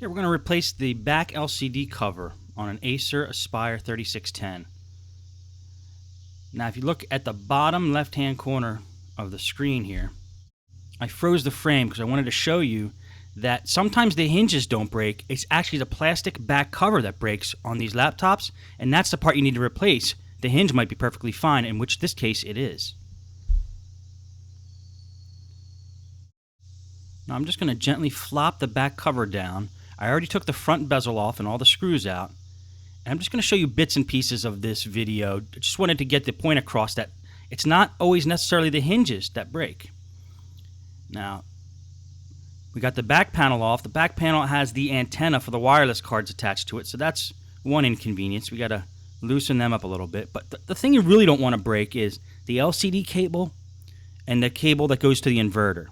Here we're going to replace the back LCD cover on an AcerAspire3610. Now if you look at the bottom left hand corner of the screen here, I froze the frame because I wanted to show you that sometimes the hinges don't break. It's actually the plastic back cover that breaks on these laptops, and that's the part you need to replace. The hinge might be perfectly fine, in which this case it is. Now I'm just going to gently flop the back cover down. I already took the front bezel off and all the screws out. And I'm just going to show you bits and pieces of this video. I just wanted to get the point across that it's not always necessarily the hinges that break. Now, we got the back panel off. The back panel has the antenna for the wireless cards attached to it, so that's one inconvenience. We got to loosen them up a little bit. But the thing you really don't want to break is the LCD cable and the cable that goes to the inverter.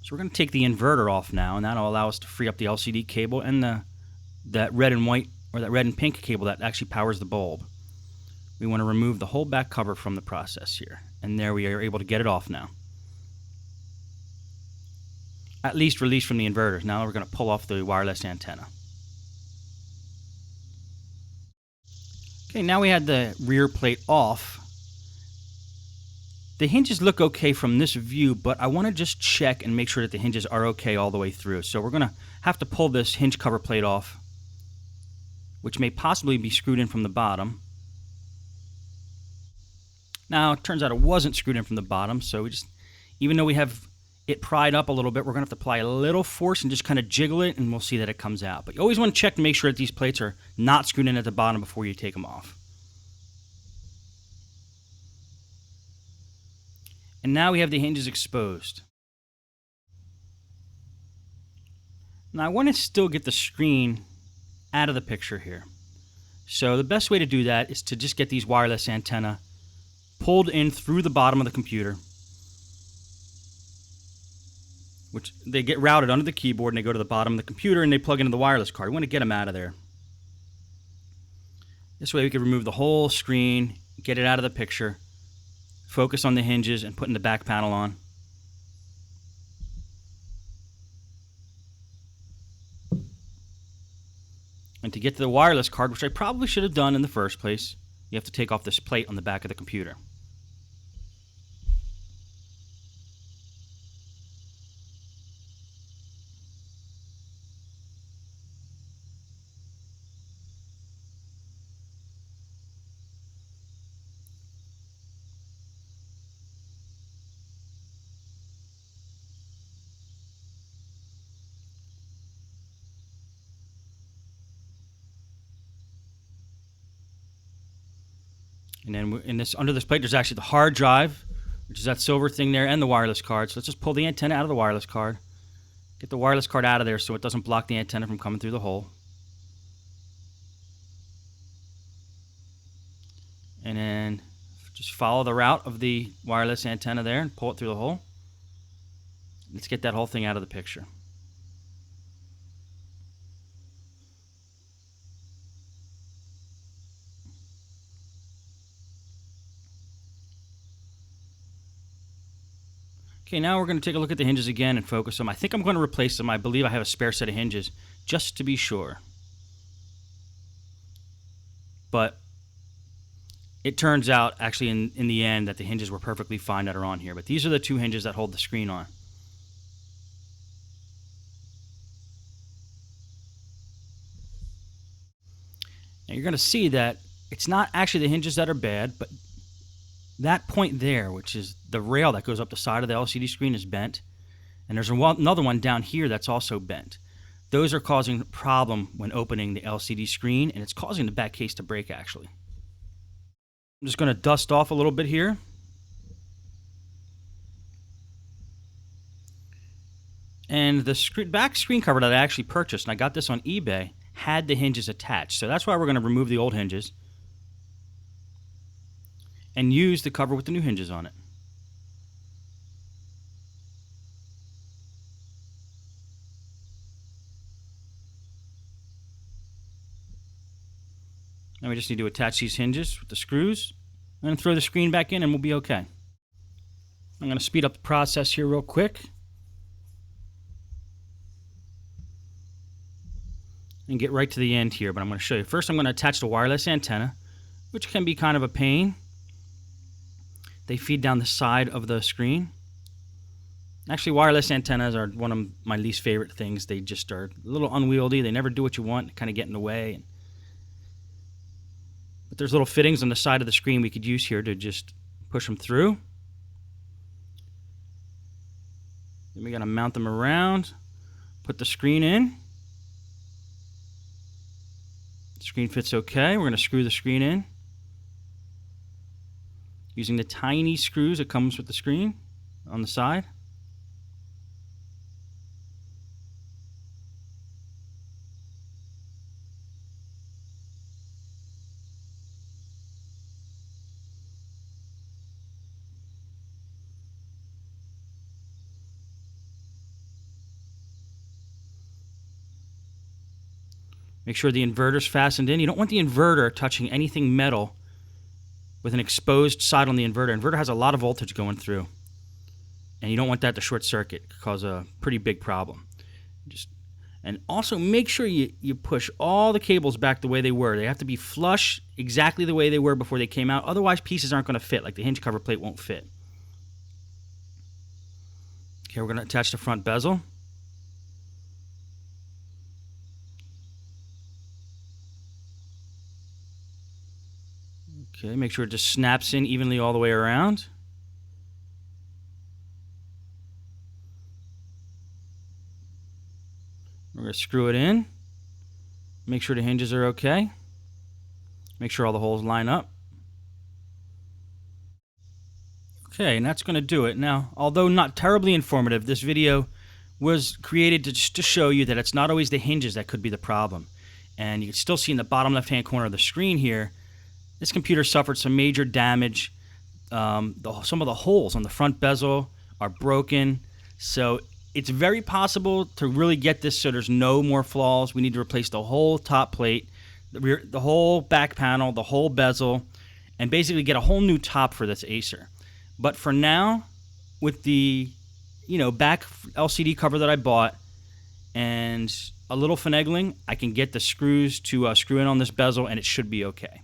So we're going to take the inverter off now, and that'll allow us to free up the LCD cable and that red and white, or that red and pink cable that actually powers the bulb. We want to remove the whole back cover from the process here, and there we are able to get it off now. At least released from the inverter. Now we're going to pull off the wireless antenna. Okay, now we had the rear plate off. The hinges look okay from this view, but I want to just check and make sure that the hinges are okay all the way through. So we're going to have to pull this hinge cover plate off, which may possibly be screwed in from the bottom. Now, it turns out it wasn't screwed in from the bottom, so we just, even though we have it pried up a little bit, we're going to have to apply a little force and just kind of jiggle it, and we'll see that it comes out. But you always want to check to make sure that these plates are not screwed in at the bottom before you take them off. And now we have the hinges exposed. Now I want to still get the screen out of the picture here. So the best way to do that is to just get these wireless antenna pulled in through the bottom of the computer, which they get routed under the keyboard and they go to the bottom of the computer and they plug into the wireless card. We want to get them out of there. This way we can remove the whole screen, get it out of the picture, focus on the hinges and putting the back panel on. And to get to the wireless card, which I probably should have done in the first place, you have to take off this plate on the back of the computer. And then under this plate, there's actually the hard drive, which is that silver thing there, and the wireless card. So let's just pull the antenna out of the wireless card. Get the wireless card out of there so it doesn't block the antenna from coming through the hole. And then just follow the route of the wireless antenna there and pull it through the hole. Let's get that whole thing out of the picture. Okay, now we're going to take a look at the hinges again and focus them. I think I'm going to replace them. I believe I have a spare set of hinges, just to be sure. But it turns out, actually, in the end, that the hinges were perfectly fine that are on here. But these are the two hinges that hold the screen on. Now you're going to see that it's not actually the hinges that are bad, but that point there, which is the rail that goes up the side of the LCD screen, is bent. And there's another one down here that's also bent. Those are causing a problem when opening the LCD screen, and it's causing the back case to break, actually. I'm just going to dust off a little bit here. And the back screen cover that I actually purchased, and I got this on eBay, had the hinges attached. So that's why we're going to remove the old hinges and use the cover with the new hinges on it. Now we just need to attach these hinges with the screws and throw the screen back in and we'll be okay. I'm going to speed up the process here real quick. and get right to the end here, but I'm going to show you. First, I'm going to attach the wireless antenna, which can be kind of a pain. They feed down the side of the screen. Actually, wireless antennas are one of my least favorite things. They just are a little unwieldy. They never do what you want, kind of get in the way. But there's little fittings on the side of the screen we could use here to just push them through. Then we got to mount them around, put the screen in. The screen fits okay. We're going to screw the screen in using the tiny screws that comes with the screen on the side. Make sure the inverter's fastened in. You don't want the inverter touching anything metal with an exposed side on the inverter. Inverter has a lot of voltage going through, and you don't want that to short circuit. It could cause a pretty big problem. And also make sure you push all the cables back the way they were. They have to be flush exactly the way they were before they came out. Otherwise, pieces aren't going to fit, like the hinge cover plate won't fit. Okay, we're going to attach the front bezel. Okay, make sure it just snaps in evenly all the way around. We're going to screw it in. Make sure the hinges are okay. Make sure all the holes line up. Okay, and that's going to do it. Now, although not terribly informative, this video was created just to show you that it's not always the hinges that could be the problem. And you can still see in the bottom left-hand corner of the screen here, this computer suffered some major damage. Some of the holes on the front bezel are broken. So it's very possible to really get this so there's no more flaws. We need to replace the whole top plate, the whole back panel, the whole bezel, and basically get a whole new top for this Acer. But for now, with the back LCD cover that I bought and a little finagling, I can get the screws to screw in on this bezel, and it should be okay.